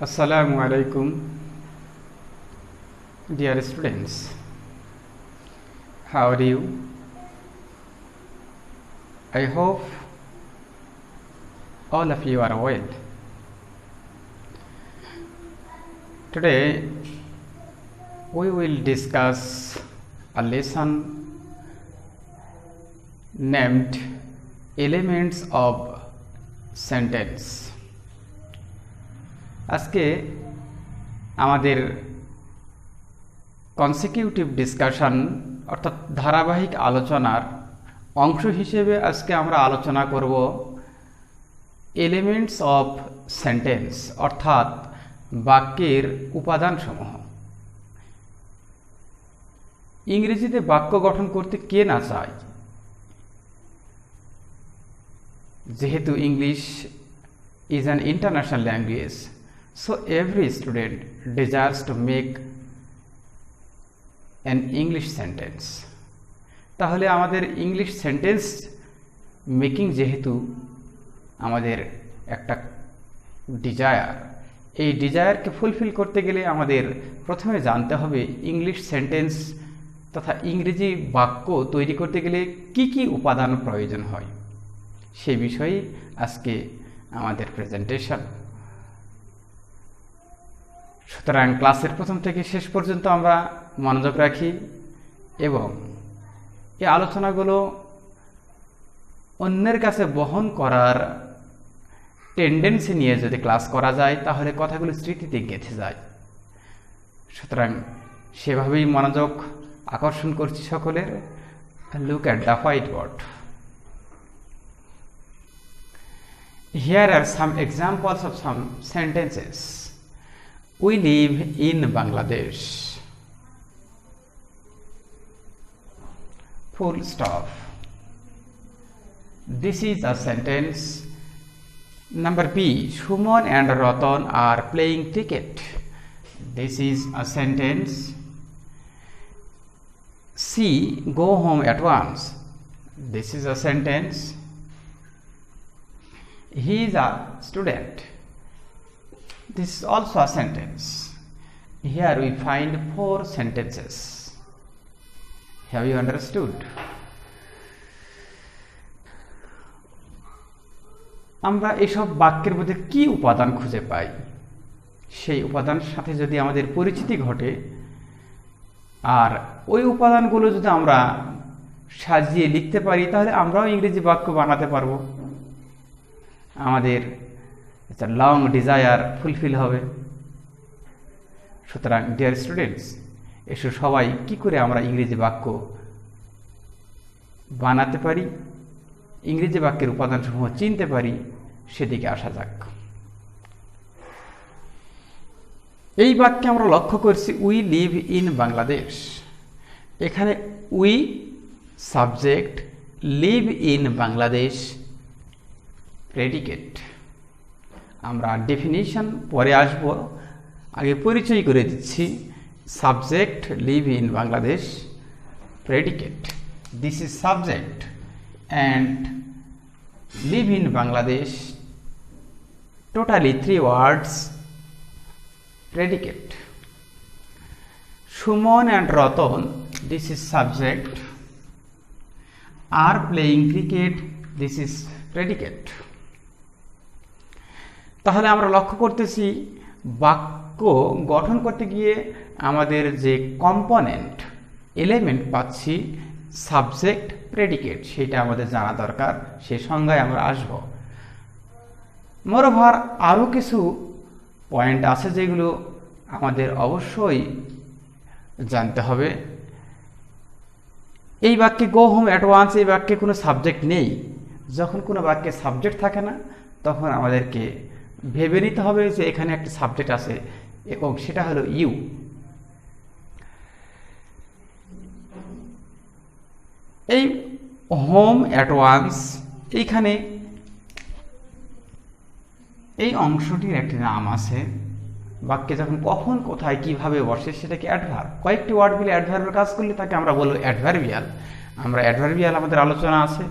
Assalamu alaikum, dear students. How are you? I hope all of you are well. Today we will discuss a lesson named Elements of Sentence. আজকে আমাদের consecutive discussion অর্থাৎ ধারাবাহিক আলোচনার অংশ হিসেবে আজকে আমরা আলোচনা করব এলিমেন্টস অফ সেন্টেন্স অর্থাৎ বাক্যের উপাদানসমূহ। ইংরেজিতে বাক্য গঠন করতে কে না চায়? যেহেতু English is an international language, so every student desires to make an English sentence. তাহলে আমাদের ইংলিশ সেন্টেন্স মেকিং যেহেতু আমাদের একটা ডিজায়ার, এই ডিজায়ারকে ফুলফিল করতে গেলে আমাদের প্রথমে জানতে হবে ইংলিশ সেন্টেন্স তথা ইংরেজি বাক্য তৈরি করতে গেলে কি কি উপাদান প্রয়োজন হয়, সেই বিষয়ে আজকে আমাদের প্রেজেন্টেশন। সুতরাং ক্লাসের প্রথম থেকে শেষ পর্যন্ত আমরা মনোযোগ রাখি এবং এই আলোচনাগুলো অন্যের কাছে বহন করার টেন্ডেন্সি নিয়ে যদি ক্লাস করা যায় তাহলে কথাগুলো স্মৃতিতে গেঁথে যায়। সুতরাং সেভাবেই মনোযোগ আকর্ষণ করছি সকলের। Look at the white board. Here are some examples of some sentences. We live in Bangladesh. Full stop. This is a sentence. Number B. Shumon and Ratan are playing cricket. This is a sentence. C. Go home at once. This is a sentence. He is a student. This is also a sentence. Here we find 4 sentences. Have you understood? আমরা এসব বাক্যের মধ্যে কি উপাদান খুঁজে পাই, সেই উপাদানের সাথে যদি আমাদের পরিচিতি ঘটে আর ওই উপাদানগুলো যদি আমরা সাজিয়ে লিখতে পারি তাহলে আমরাও ইংরেজি বাক্য বানাতে পারবো। আমাদের একটা লং ডিজায়ার ফুলফিল হবে। সুতরাং ডিয়ার স্টুডেন্টস, এসো সবাই কি করে আমরা ইংরেজি বাক্য বানাতে পারি, ইংরেজি বাক্যের উপাদানসমূহ চিনতে পারি, সেদিকে আসা যাক। এই বাক্যে আমরা লক্ষ্য করছি উই লিভ ইন বাংলাদেশ। এখানে we subject, live in Bangladesh predicate. আমরা ডেফিনিশন পরে আসব, আগে পরিচয় করে দিচ্ছি। Subject live in Bangladesh, predicate this is subject and live in Bangladesh totally 3 words predicate. Shumon and Ratan, this is subject, are playing cricket, this is predicate. তাহলে আমরা লক্ষ্য করতেছি বাক্য গঠন করতে গিয়ে আমাদের যে কম্পোনেন্ট এলিমেন্ট পাচ্ছি সাবজেক্ট প্রেডিকেট, সেটা আমাদের জানা দরকার, সেই সংজ্ঞায় আমরা আসব। মোরওভার আরও কিছু পয়েন্ট আছে যেগুলো আমাদের অবশ্যই জানতে হবে। এই বাক্যে গো হোম অ্যাট ওয়ান্স, এই বাক্যে কোনো সাবজেক্ট নেই। যখন কোনো বাক্যে সাবজেক্ট থাকে না তখন আমাদেরকে ভেবে নিতে হবে যে এখানে একটা সাবজেক্ট আছে এবং সেটা হলো ইউ। এই হোম অ্যাট ওয়ান্স, এইখানে এই অংশটির একটি নাম আছে। বাক্যে যখন কখন কোথায় কিভাবে বসে সেটাকে অ্যাডভার্ব, কয়েকটি ওয়ার্ড মিলে অ্যাডভার্বের কাজ করলে তাকে আমরা বলবো অ্যাডভার্বিয়াল। আমরা অ্যাডভার্বিয়াল আমাদের আলোচনা আছে।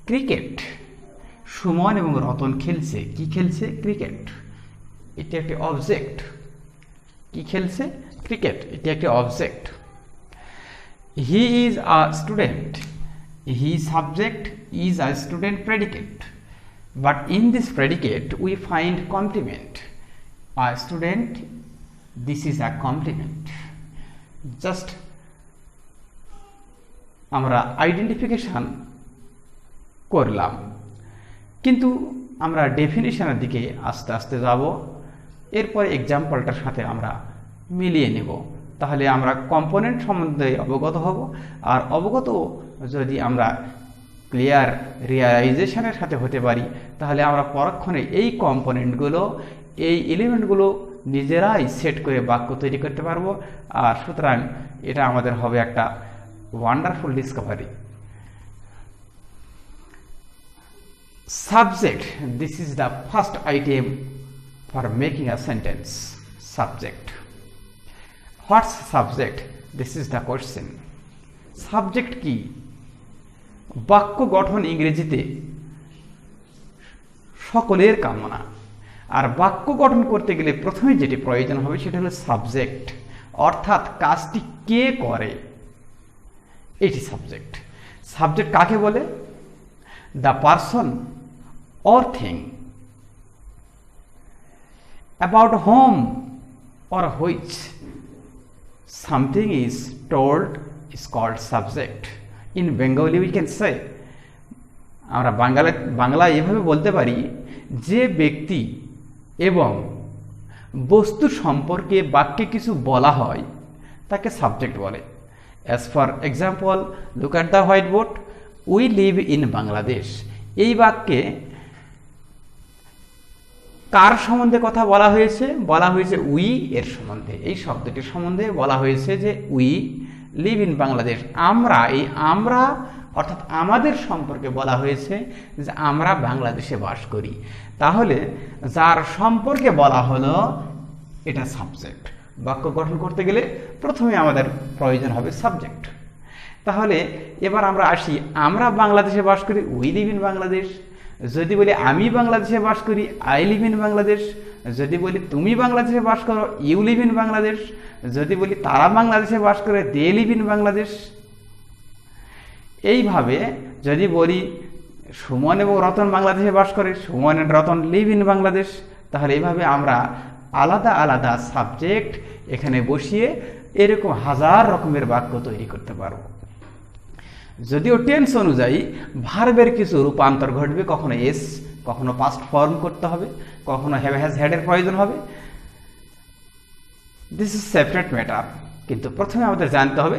ক্রিকেট, সুমন এবং রতন খেলছে। কি খেলছে? ক্রিকেট। এটি একটি অবজেক্ট। কি খেলছে? ক্রিকেট। এটি একটি object. He is a student. He subject, is a student predicate, but in this predicate we find complement. A student, this is a complement. Just আমরা আইডেন্টিফিকেশন করলাম, কিন্তু আমরা ডেফিনিশনের দিকে আস্তে আস্তে যাব, এরপরে এক্সাম্পলটার সাথে আমরা মিলিয়ে নেব। তাহলে আমরা কম্পোনেন্ট সম্বন্ধে অবগত হব। আর অবগত যদি আমরা ক্লিয়ার রিয়ালাইজেশনের সাথে হতে পারি, তাহলে আমরা পরক্ষণে এই কম্পোনেন্টগুলো, এই এলিমেন্টগুলো নিজেরাই সেট করে বাক্য তৈরি করতে পারবো। আর সুতরাং এটা আমাদের হবে একটা wonderful Discovery. Subject, this is the first item for making a sentence. Subject. What's subject? This is the question. Subject কি? বাক্য গঠন ইংরেজিতে সকলের কামনা। আর বাক্য গঠন করতে গেলে প্রথমে যেটি প্রয়োজন হবে সেটা হলো সাবজেক্ট, অর্থাৎ কাজটি কে করে, এটি সাবজেক্ট। সাবজেক্ট কাকে বলে? The person or thing about whom or which something is told is called subject. In Bengali we can say, আমরা বাংলায় এভাবে বলতে পারি, যে ব্যক্তি এবং বস্তু সম্পর্কে বাক্যে কিছু বলা হয় তাকে সাবজেক্ট বলে। As for example, look at the whiteboard. We live in Bangladesh. এই বাক্যে কার সম্বন্ধে কথা বলা হয়েছে? বলা হয়েছে উই এর সম্বন্ধে। এই শব্দটির সম্বন্ধে বলা হয়েছে যে উই লিভ ইন বাংলাদেশ। আমরা, এই আমরা অর্থাৎ আমাদের সম্পর্কে বলা হয়েছে যে আমরা বাংলাদেশে বাস করি। তাহলে যার সম্পর্কে বলা হলো এটা সাবজেক্ট। বাক্য গঠন করতে গেলে প্রথমে আমাদের প্রয়োজন হবে সাবজেক্ট। তাহলে এবার আমরা আসি, আমরা বাংলাদেশে বাস করি, উই লিভ ইন বাংলাদেশ। যদি বলি আমি বাংলাদেশে বাস করি, আই লিভ ইন বাংলাদেশ। যদি বলি তুমি বাংলাদেশে বাস করো, ইউ লিভ ইন বাংলাদেশ। যদি বলি তারা বাংলাদেশে বাস করে, দে লিভ ইন বাংলাদেশ। এইভাবে যদি বলি সুমন এবং রতন বাংলাদেশে বাস করে, Suman and Ratan live in Bangladesh. তাহলে এইভাবে আমরা আলাদা আলাদা সাবজেক্ট এখানে বসিয়ে এরকম হাজার রকমের বাক্য তৈরি করতে পারবো। যদিও টেন্স অনুযায়ী ভার্বের কিছু রূপান্তর ঘটবে, কখনো এস, কখনো পাস্ট ফর্ম করতে হবে, কখনো হ্যাভ হ্যাজ হ্যাডের প্রয়োজন হবে। This is separate matter. কিন্তু প্রথমে আমাদের জানতে হবে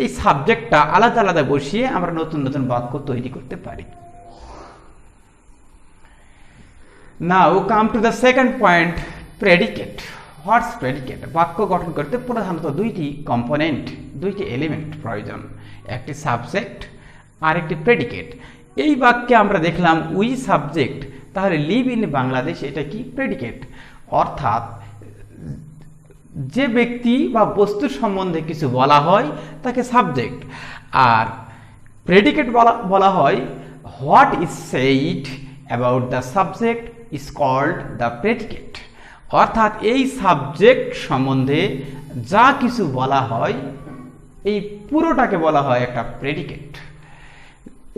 এই সাবজেক্টটা আলাদা আলাদা বসিয়ে আমরা নতুন নতুন বাক্য তৈরি করতে পারি। Now come to the second point, predicate. What's predicate? বাক্য গঠন করতে প্রধানত দুইটি কম্পোনেন্ট, দুইটি এলিমেন্ট প্রয়োজন, একটি সাবজেক্ট আর একটি প্রেডিকেট। এই বাক্যে আমরা দেখলাম উই সাবজেক্ট, তাহলে লিভ ইন বাংলাদেশ এটা কি? প্রেডিকেট। অর্থাৎ যে ব্যক্তি বা বস্তুর সম্বন্ধে কিছু বলা হয় তাকে সাবজেক্ট। আর প্রেডিকেট বলা হয় what is said about the subject is called the predicate. অর্থাৎ এই সাবজেক্ট সম্বন্ধে যা কিছু বলা হয় এই পুরোটাকে বলা হয় একটা প্রেডিকেট।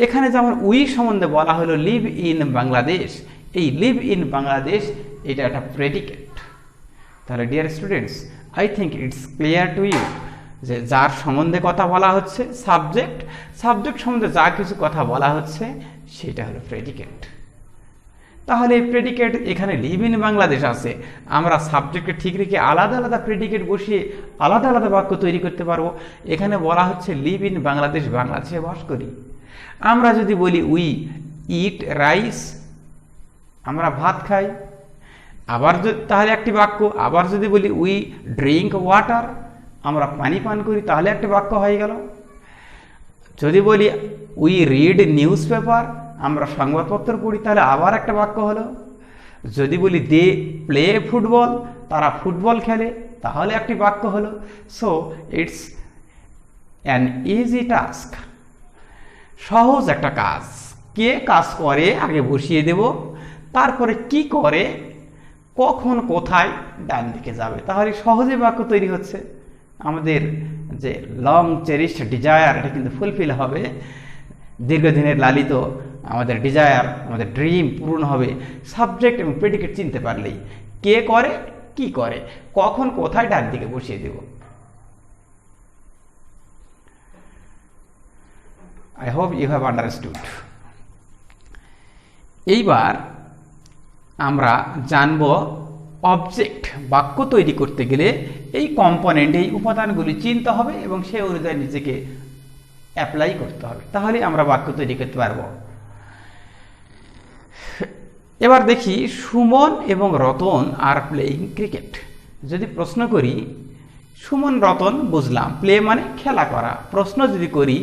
এখানে যেমন উই সম্বন্ধে বলা হলো লিভ ইন বাংলাদেশ, এই লিভ ইন বাংলাদেশ এটা একটা প্রেডিকেট। তাহলে dear students, I think it's clear to you যে যার সম্বন্ধে কথা বলা হচ্ছে সাবজেক্ট, সাবজেক্ট সম্বন্ধে যা কিছু কথা বলা হচ্ছে সেটা হলো প্রেডিকেট। তাহলে এই প্রেডিকেট এখানে লিভ ইন বাংলাদেশ আছে, আমরা সাবজেক্টে ঠিক রেখে আলাদা আলাদা প্রেডিকেট বসিয়ে আলাদা আলাদা বাক্য তৈরি করতে পারবো। এখানে বলা হচ্ছে লিভ ইন বাংলাদেশ, বাংলাদেশে বাস করি। আমরা যদি বলি উই ইট রাইস, আমরা ভাত খাই, আবার তাহলে একটি বাক্য। আবার যদি বলি উই ড্রিঙ্ক ওয়াটার, আমরা পানি পান করি, তাহলে একটি বাক্য হয়ে গেল। যদি বলি উই রিড নিউজ পেপার, আমরা সংবাদপত্র পড়ি, তাহলে আবার একটা বাক্য হলো। যদি বলি দে প্লে ফুটবল, তারা ফুটবল খেলে, তাহলে একটি বাক্য হলো। So it's an easy task, সহজ একটা কাজ। কে কাজ করে আগে বসিয়ে দেব, তারপরে কি করে কখন কোথায় ডান দিকে যাবে। তাহলে সহজে বাক্য তৈরি হচ্ছে, আমাদের যে লং চেরিশড ডিজায়ার এটা কিন্তু ফুলফিল হবে, দীর্ঘদিনের লালিত আমাদের ডিজায়ার, আমাদের ড্রিম পূরণ হবে সাবজেক্ট এবং প্রেডিকেট চিনতে পারলেই। কে করে, কি করে, কখন কোথায় ডান দিকে বসিয়ে দেব। I hope you have understood. এইবার আমরা জানব অবজেক্ট। বাক্য তৈরি করতে গেলে এই কম্পোনেন্ট, এই উপাদানগুলি চিনতে হবে এবং সেই অনুযায়ী নিজেকে অ্যাপ্লাই করতে হবে, তাহলে আমরা বাক্য তৈরি করতে পারব। এবার দেখি, সুমন এবং রতন আর প্লেয়িং ক্রিকেট। যদি প্রশ্ন করি, সুমন রতন বুঝলাম, প্লে মানে খেলা করা। প্রশ্ন যদি করি,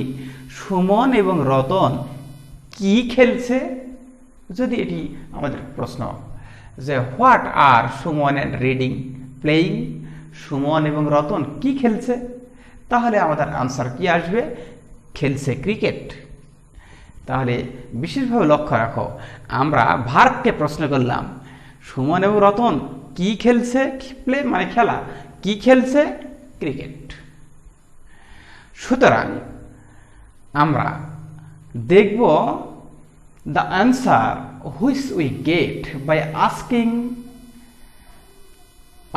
সুমন এবং রতন কি খেলছে, যদি এটি আমাদের প্রশ্ন যে what are Suman and reading playing, Suman এবং রতন কি খেলছে, তাহলে আমাদের আনসার কি আসবে, খেলছে ক্রিকেট। তাহলে বিশেষভাবে লক্ষ্য রাখো, আমরা ভার্বকে প্রশ্ন করলাম, সুমন এবং রতন কি খেলছে, প্লে মানে খেলা, কি খেলছে, ক্রিকেট। সুতরাং আমরা দেখব the answer which we get by asking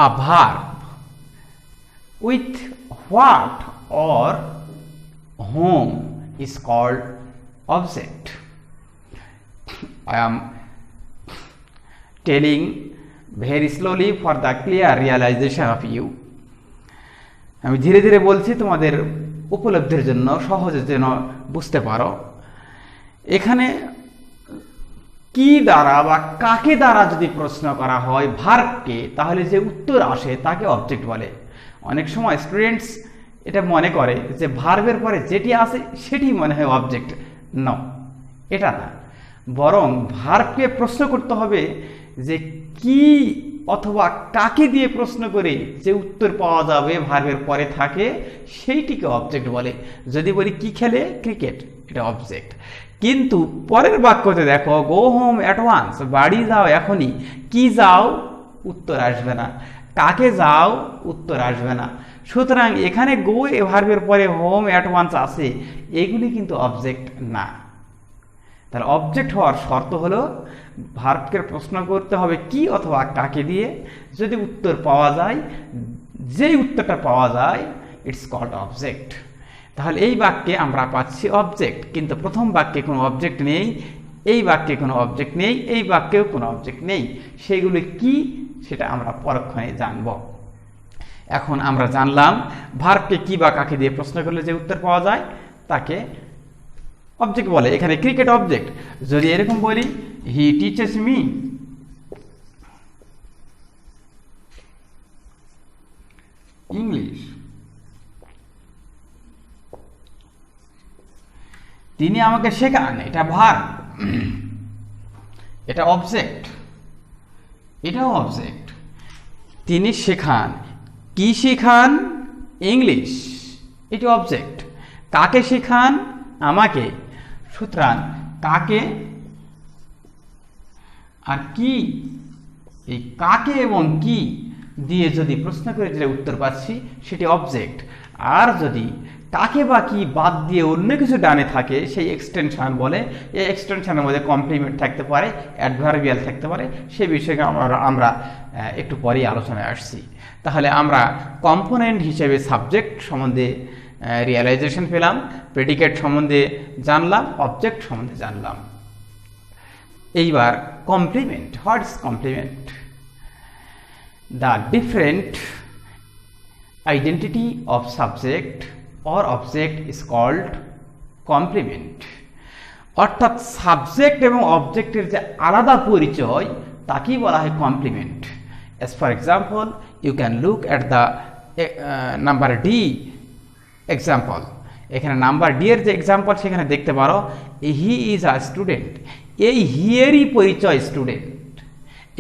a verb with what or whom is called object. I am telling very slowly for the clear realization of you. আমি ধীরে ধীরে বলছি তোমাদের উপলব্ধির জন্য, সহজে যেন বুঝতে পারো। এখানে কি দ্বারা বা কাকে দ্বারা যদি প্রশ্ন করা হয় ভার্বকে, তাহলে যে উত্তর আসে তাকে অবজেক্ট বলে। অনেক সময় স্টুডেন্টস এটা মনে করে যে ভার্বের পরে যেটি আসে সেটি মনে হয় অবজেক্ট। ন, এটা না, বরং ভার্বকে প্রশ্ন করতে হবে যে কি অথবা কাকে দিয়ে প্রশ্ন করে যে উত্তর পাওয়া যাবে ভার্বের পরে থাকে সেইটিকে অবজেক্ট বলে। যদি বলি কি খেলে, ক্রিকেট, এটা অবজেক্ট। কিন্তু পরের বাক্যতে দেখো, গো হোম অ্যাট ওয়ান্স, বাড়ি যাও এখনই। কি যাও, উত্তর আসবে না। কাকে যাও, উত্তর আসবে না। সুতরাং এখানে গো এ ভার্বের পরে হোম অ্যাট ওয়ান্স আসে, এগুলি কিন্তু অবজেক্ট না। তাহলে অবজেক্ট হওয়ার শর্ত হলো ভার্বকে প্রশ্ন করতে হবে কি অথবা কাকে দিয়ে, যদি উত্তর পাওয়া যায়, যেই উত্তরটা পাওয়া যায়, ইটস কল্ড অবজেক্ট। তাহলে এই বাক্যে আমরা পাচ্ছি অবজেক্ট, কিন্তু প্রথম বাক্যে কোনো অবজেক্ট নেই, এই বাক্যে কোনো অবজেক্ট নেই, এই বাক্যেও কোনো অবজেক্ট নেই। সেগুলো কি সেটা আমরা পরক্ষণে জানব। এখন আমরা জানলাম ভার্বকে কি বা কাকে দিয়ে প্রশ্ন করলে যে উত্তর পাওয়া যায় তাকে অবজেক্ট বলে। এখানে ক্রিকেট অবজেক্ট। যদি এরকম বলি, হি টিচেস মি ইংলিশ, তিনি আমাকে শেখান, এটা ভার্ব, এটা অবজেক্ট, এটাও অবজেক্ট। তিনি শেখান, কি শেখান, ইংলিশ, এটা অবজেক্ট। কাকে শেখান, আমাকে। সুতরাং কাকে আর কি, এই কাকে এবং কি দিয়ে যদি প্রশ্ন করে যেটা উত্তর পাচ্ছি সেটি অবজেক্ট। আর যদি কাকে বা কি বাদ দিয়ে অন্য কিছু ডানে থাকে সেই এক্সটেনশন বলে। এই এক্সটেনশনের মধ্যে কমপ্লিমেন্ট থাকতে পারে, অ্যাডভার্বিয়াল থাকতে পারে, সেই বিষয়ে আমরা একটু পরেই আলোচনায় আসছি। তাহলে আমরা কম্পোনেন্ট হিসেবে সাবজেক্ট সম্বন্ধে রিয়েলাইজেশন পেলাম, প্রেডিকেট সম্বন্ধে জানলাম, অবজেক্ট সম্বন্ধে জানলাম। এইবার complement. What is complement? The different identity of subject or object is called complement. অর্থাৎ সাবজেক্ট এবং অবজেক্টের যে আলাদা পরিচয় তাকেই বলা হয় complement. As for example, you can look at the number D example. এখানে নাম্বার ডি এর যে এক্সাম্পল সেখানে দেখতে পারো, হি ইজ আ স্টুডেন্ট। এই হি এরই পরিচয় স্টুডেন্ট।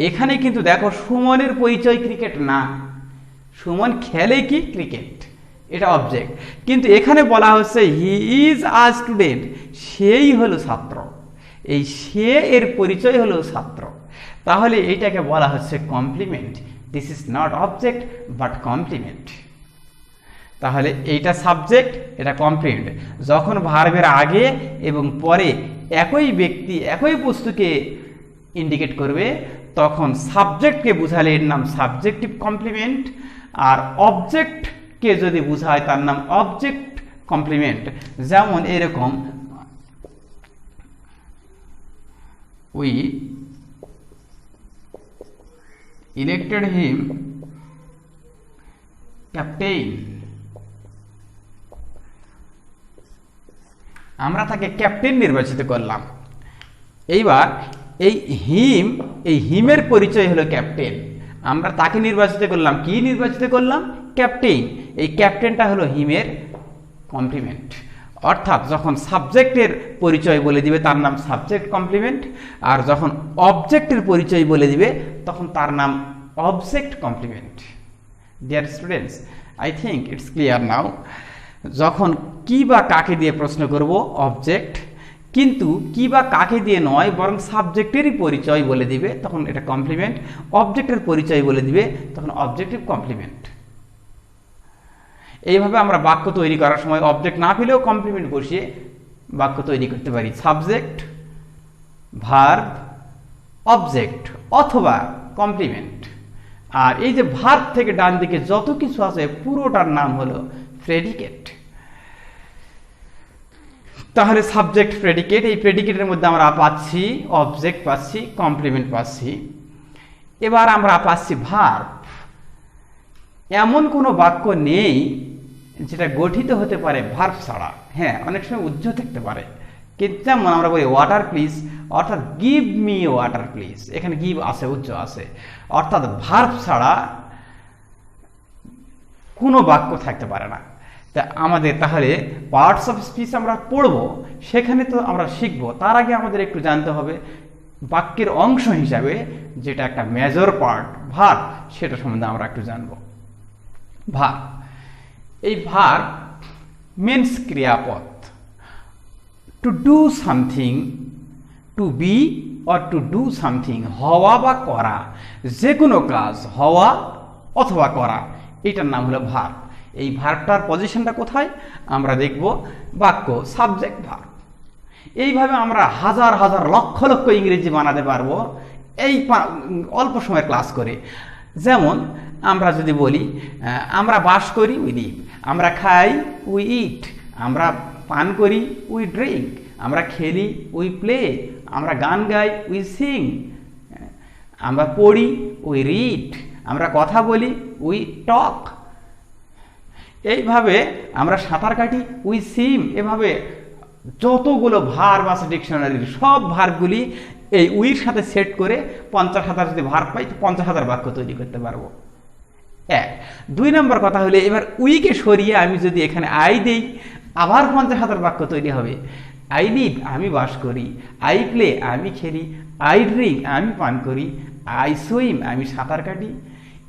এখানে কিন্তু দেখো সুমনের পরিচয় ক্রিকেট না, সুমন খেলে কি, ক্রিকেট, এটা অবজেক্ট। কিন্তু এখানে বলা হচ্ছে হি ইজ আ স্টুডেন্ট, সেই হলো ছাত্র, এই সে এর পরিচয় হলো ছাত্র। তাহলে এইটাকে বলা হচ্ছে complement. This is not object but complement. তাহলে এইটা সাবজেক্ট, এটা কমপ্লিমেন্ট। যখন ভার্বের আগে এবং পরে একই ব্যক্তি একই বস্তুকে ইন্ডিকেট করবে তখন সাবজেক্টকে বুঝালে এর নাম সাবজেক্টিভ কমপ্লিমেন্ট, আর অবজেক্টকে যদি বুঝায় তার নাম অবজেক্ট কমপ্লিমেন্ট। যেমন এরকম, উই ইলেক্টেড হিম ক্যাপ্টেইন, আমরা তাকে ক্যাপ্টেন নির্বাচিত করলাম। এইবার এই হিমের পরিচয় হলো ক্যাপ্টেন, আমরা তাকে নির্বাচিত করলাম, কি নির্বাচিত করলাম? ক্যাপ্টেন। এই ক্যাপ্টেনটা হলো হিমের কমপ্লিমেন্ট। অর্থাৎ যখন সাবজেক্টের পরিচয় বলে দিবে তার নাম সাবজেক্ট কমপ্লিমেন্ট, আর যখন অবজেক্টের পরিচয় বলে দিবে তখন তার নাম object complement. Dear students, I think it's clear now. যখন কি বা কাকে দিয়ে প্রশ্ন করব অবজেক্ট, কিন্তু কি বা কাকে দিয়ে নয় বরং সাবজেক্টেরই পরিচয় বলে দিবে তখন এটা কমপ্লিমেন্ট, অবজেক্টের পরিচয় বলে দিবে তখন অবজেক্টিভ কমপ্লিমেন্ট। এইভাবে আমরা বাক্য তৈরি করার সময় অবজেক্ট না পেলেও কমপ্লিমেন্ট বসিয়ে বাক্য তৈরি করতে পারি। সাবজেক্ট, ভার্ব, অবজেক্ট অথবা কমপ্লিমেন্ট। আর এই যে ভার্ব থেকে ডান দিকে যত কিছু আছে পুরোটার নাম হলো প্রেডিকেট। তাহলে সাবজেক্ট, প্রেডিকেট, এই প্রেডিকেটের মধ্যে আমরা পাচ্ছি অবজেক্ট, পাচ্ছি কমপ্লিমেন্ট, পাচ্ছি। এবার আমরা পাচ্ছি ভার্ব। এমন কোনো বাক্য নেই যেটা গঠিত হতে পারে ভার্ব ছাড়া। হ্যাঁ, অনেক সময় উজ্জ্ব থাকতে পারে, কিন্তু যেমন আমরা বলি ওয়াটার প্লিজ, অর্থাৎ গিভ মি ওয়াটার প্লিজ, এখানে গিভ আছে, উজ্জ্ব আছে। অর্থাৎ ভার্ব ছাড়া কোনো বাক্য থাকতে পারে না। তা আমাদের তাহলে পার্টস অফ স্পিচ আমরা পড়বো, সেখানে তো আমরা শিখবো। তার আগে আমাদের একটু জানতে হবে বাক্যের অংশ হিসাবে যেটা একটা মেজর পার্ট ভার্ব, সেটা সম্বন্ধে আমরা একটু জানবো। ভার্ব, এই ভার্ব মিন্স ক্রিয়াপদ। To do something, to be or to do something, হওয়া বা করা, যে কোনো কাজ হওয়া অথবা করা, এটার নাম হলো ভার্ব। এই ভার্বটার পজিশনটা কোথায় আমরা দেখব, বাক্য, সাবজেক্ট, ভার্ব। এইভাবে আমরা হাজার হাজার লক্ষ লক্ষ ইংরেজি বানাতে পারবো এই অল্প সময়ের ক্লাস করে। যেমন আমরা যদি বলি আমরা বাস করি, উই লিভ, আমরা খাই, উই ইট, আমরা পান করি, উই ড্রিঙ্ক, আমরা খেলি, উই প্লে, আমরা গান গাই, উই সিং, আমরা পড়ি, উই রিড, আমরা কথা বলি, উই টক, এইভাবে আমরা সাঁতার কাটি, উই সিম। এভাবে যতগুলো ভার্ব আছে ডিকশনারির সব ভার্বগুলি এই উইর সাথে সেট করে 50,000 যদি ভার্ব পাই তো 50,000 বাক্য তৈরি করতে পারবো। এক। 2 নম্বর কথা হলে এবার উইকে সরিয়ে আমি যদি এখানে আই দেই আবার 50,000 বাক্য তৈরি হবে। আই লিভ, আমি বাস করি, আই প্লে, আমি খেলি, আই ড্রিঙ্ক, আমি পান করি, আই সুইম, আমি সাঁতার কাটি।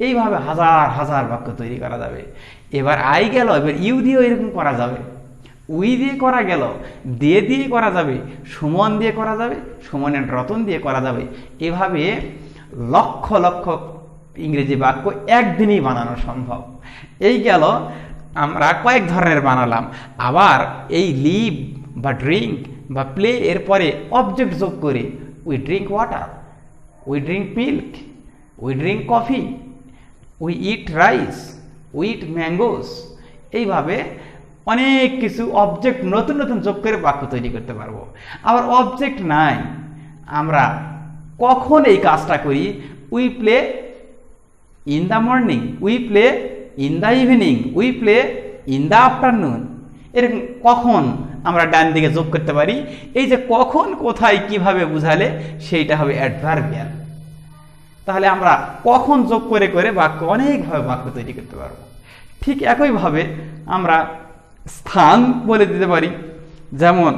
এইভাবে হাজার হাজার বাক্য তৈরি করা যাবে। এবার আই গেল, এবার ইউ দিয়েও এরকম করা যাবে, উই দিয়ে করা গেল, দিয়ে করা যাবে, সুমন দিয়ে করা যাবে, সুমন এন্ড রতন দিয়ে করা যাবে। এভাবে লক্ষ লক্ষ ইংরেজি বাক্য একদিনেই বানানো সম্ভব। এই গেল আমরা কয়েক ধরনের বানালাম। আবার এই লিভ বা ড্রিঙ্ক বা প্লে এরপরে অবজেক্ট যোগ করে we drink water, we drink milk, we drink coffee, we eat rice, we eat mangoes. এইভাবে অনেক কিছু অবজেক্ট নতুন নতুন যোগ করে বাক্য তৈরি করতে পারবো। আবার অবজেক্ট নাই, আমরা কখন এই কাজটা করি, we play in the morning, we play in the evening, we play in the afternoon. এরকম কখন আমরা ডান দিকে যোগ করতে পারি। এই যে কখন, কোথায়, কিভাবে বুঝালে সেইটা হবে অ্যাডভার্বিয়াল। তাহলে আমরা কখন যোগ করে করে বাক্য অনেকভাবে বাক্য তৈরি করতে পারবো। ঠিক একইভাবে আমরা স্থান বলে দিতে পারি। যেমন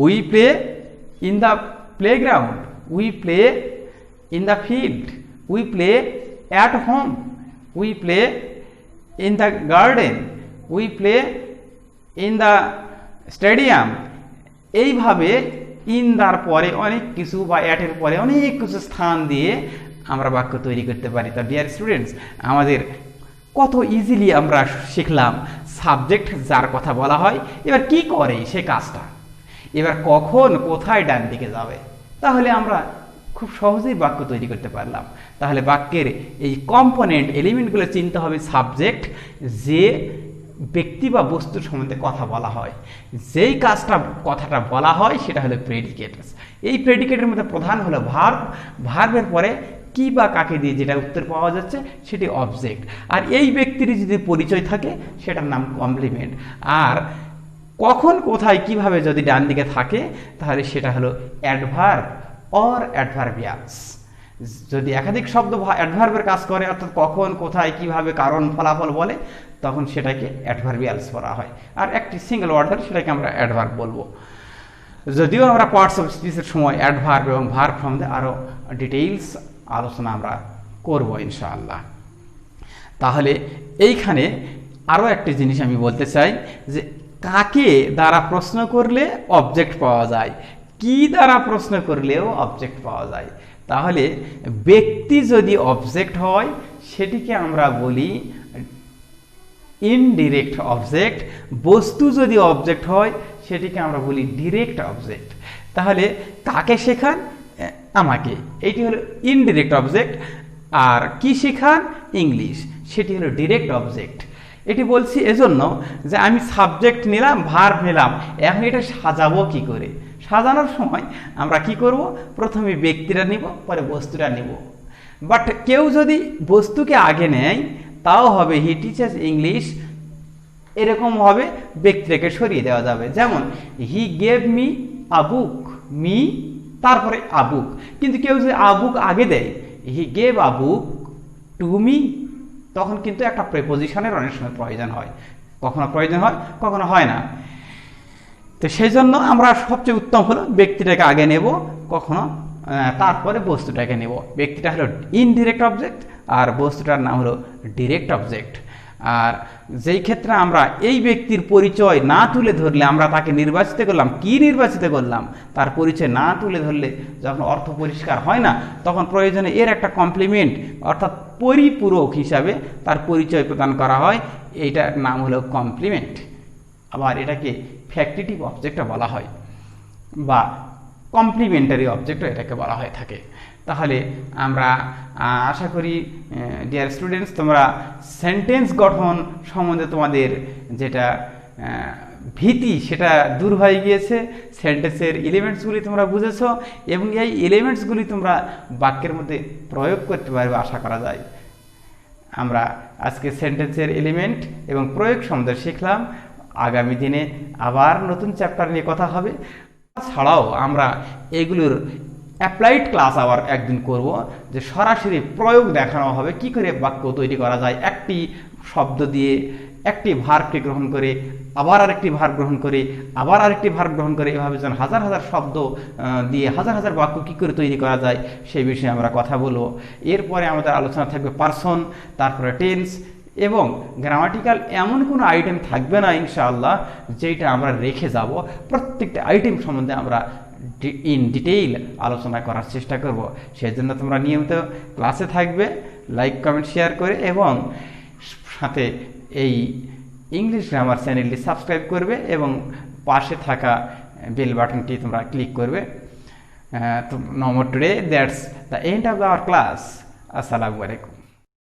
we play in the playground, we play in the field, we play at home, we play in the garden, we play in the stadium. এইভাবে ইন দার পরে অনেক কিছু বা অ্যাটের পরে অনেক কিছু স্থান দিয়ে আমরা বাক্য তৈরি করতে পারি। তা ডিয়ার স্টুডেন্টস, আমাদের কত ইজিলি আমরা শিখলাম সাবজেক্ট যার কথা বলা হয় এবার কি করে সে কাজটা, এবার কখন কোথায় ডান দিকে যাবে, তাহলে আমরা খুব সহজেই বাক্য তৈরি করতে পারলাম। তাহলে বাক্যের এই কম্পোনেন্ট এলিমেন্টগুলো চিনতে হবে। সাবজেক্ট, যে ব্যক্তি বা বস্তুর সম্বন্ধে কথা বলা হয়, যেই কথাটা বলা হয় সেটা হলো প্রেডিকেট। এই প্রেডিকেটের মধ্যে প্রধান হলো ভার্ব, ভার্বের পরে কি বা কাকে দিয়ে যেটা উত্তর পাওয়া যাচ্ছে সেটি অবজেক্ট, আর এই ব্যক্তির যদি পরিচয় থাকে সেটার নাম কমপ্লিমেন্ট। আর কখন কোথায় কিভাবে যদি ডান দিকে থাকে তাহলে সেটা হলো অ্যাডভার্ব অর অ্যাডভার্বিয়ালস। যদি একাধিক শব্দ অ্যাডভার্বের কাজ করে, অর্থাৎ কখন কোথায় কিভাবে কারণ ফলাফল বলে, তখন সেটাকে অ্যাডভার্বিয়ালস বলা হয়। আর একটি সিঙ্গেল ওয়ার্ড হলে সেটাকে আমরা অ্যাডভার্ব বলবো। যদিও আমরা পার্টস অফ স্পিচের সময় অ্যাডভার্ব এবং ভার্ব সম্বন্ধে আরও ডিটেইলস আলোচনা আমরা করব ইনশাআল্লাহ। তাহলে এইখানে আরও একটি জিনিস আমি বলতে চাই যে কাকে দ্বারা প্রশ্ন করলে অবজেক্ট পাওয়া যায়, কি দ্বারা প্রশ্ন করলেও অবজেক্ট পাওয়া যায়। তাহলে ব্যক্তি যদি অবজেক্ট হয় সেটিকে আমরা বলি ইনডিরেক্ট অবজেক্ট, বস্তু যদি অবজেক্ট হয় সেটিকে আমরা বলি ডিরেক্ট অবজেক্ট। তাহলে কাকে শেখান? আমাকে, এইটি হলো ইনডিরেক্ট অবজেক্ট। আর কি শেখান? ইংলিশ, সেটি হলো ডিরেক্ট অবজেক্ট। এটি বলছি এজন্য যে আমি সাবজেক্ট নিলাম, ভার্ব নিলাম, এখন এটা সাজাবো কি করে? সাজানোর সময় আমরা কি করব? প্রথমে ব্যক্তিরা নিব, পরে বস্তুটা নিব। বাট কেউ যদি বস্তুকে আগে নেয় তাও হবে হি টিচার্স ইংলিশ, এরকম হবে, ব্যক্তিটাকে সরিয়ে দেওয়া যাবে। যেমন he gave me a book, me তারপরে আ বুক। কিন্তু কেউ যদি আ বুক আগে দেয়, he gave a book to me, তখন কিন্তু একটা প্রেপোজিশনের অনেক সময় প্রয়োজন হয়, কখনো প্রয়োজন হয় কখনো হয় না। তো সেই জন্য আমরা সবচেয়ে উত্তম হলো ব্যক্তিটাকে আগে নেব, কখনো তারপরে বস্তুটাকে নেব। ব্যক্তিটা হলো ইনডিরেক্ট অবজেক্ট আর বস্তুটার নাম হলো ডিরেক্ট অবজেক্ট। আর যেই ক্ষেত্রে আমরা এই ব্যক্তির পরিচয় না তুলে ধরলে আমরা তাকে নির্বাচিত করলাম, কি নির্বাচিত করলাম? তার পরিচয় না তুলে ধরলে যখন অর্থ পরিষ্কার হয় না, তখন প্রয়োজনে এর একটা কমপ্লিমেন্ট অর্থাৎ পরিপূরক হিসাবে তার পরিচয় প্রদান করা হয়, এইটার নাম হলো কমপ্লিমেন্ট। আবার এটাকে ফ্যাক্টিটিভ অবজেক্টও বলা হয় বা কমপ্লিমেন্টারি অবজেক্টও এটাকে বলা হয়ে থাকে। তাহলে আমরা আশা করি ডিয়ার স্টুডেন্টস তোমরা সেন্টেন্স গঠন সম্বন্ধে তোমাদের যেটা ভীতি সেটা দূর হয়ে গিয়েছে, সেন্টেন্সের এলিমেন্টসগুলি তোমরা বুঝেছো এবং এই এলিমেন্টসগুলি তোমরা বাক্যের মধ্যে প্রয়োগ করতে পারবে আশা করা যায়। আমরা আজকে সেন্টেন্সের এলিমেন্ট এবং প্রয়োগ সম্বন্ধে শিখলাম। আগামী দিনে আবার নতুন চ্যাপ্টার নিয়ে কথা হবে। ছাড়াও আমরা এগুলোর অ্যাপ্লাইড ক্লাস আবার একদিন করব, যে সরাসরি প্রয়োগ দেখানো হবে কি করে বাক্য তৈরি করা যায়, একটি শব্দ দিয়ে একটি ভার্বকে গ্রহণ করে আবার আরেকটি ভার্ব গ্রহণ করে আবার আরেকটি ভার্ব গ্রহণ করে, এভাবে যেন হাজার হাজার শব্দ দিয়ে হাজার হাজার বাক্য কী করে তৈরি করা যায় সেই বিষয়ে আমরা কথা বলবো। এরপরে আমাদের আলোচনা থাকবে পারসন, তারপরে টেন্স এবং গ্রামাটিক্যাল। এমন কোনো আইটেম থাকবে না ইনশাআল্লাহ যেটা আমরা রেখে যাব। প্রত্যেকটা আইটেম সম্বন্ধে আমরা ইন ডিটেইল আলোচনা করার চেষ্টা করব। সেজন্য তোমরা নিয়মিত ক্লাসে থাকবে, লাইক কমেন্ট শেয়ার করে, এবং সাথে এই ইংলিশ গ্রামার চ্যানেলটি সাবস্ক্রাইব করবে এবং পাশে থাকা বেল বাটনটি তোমরা ক্লিক করবে। No more today. That's the end of our class. Assalamu alaikum.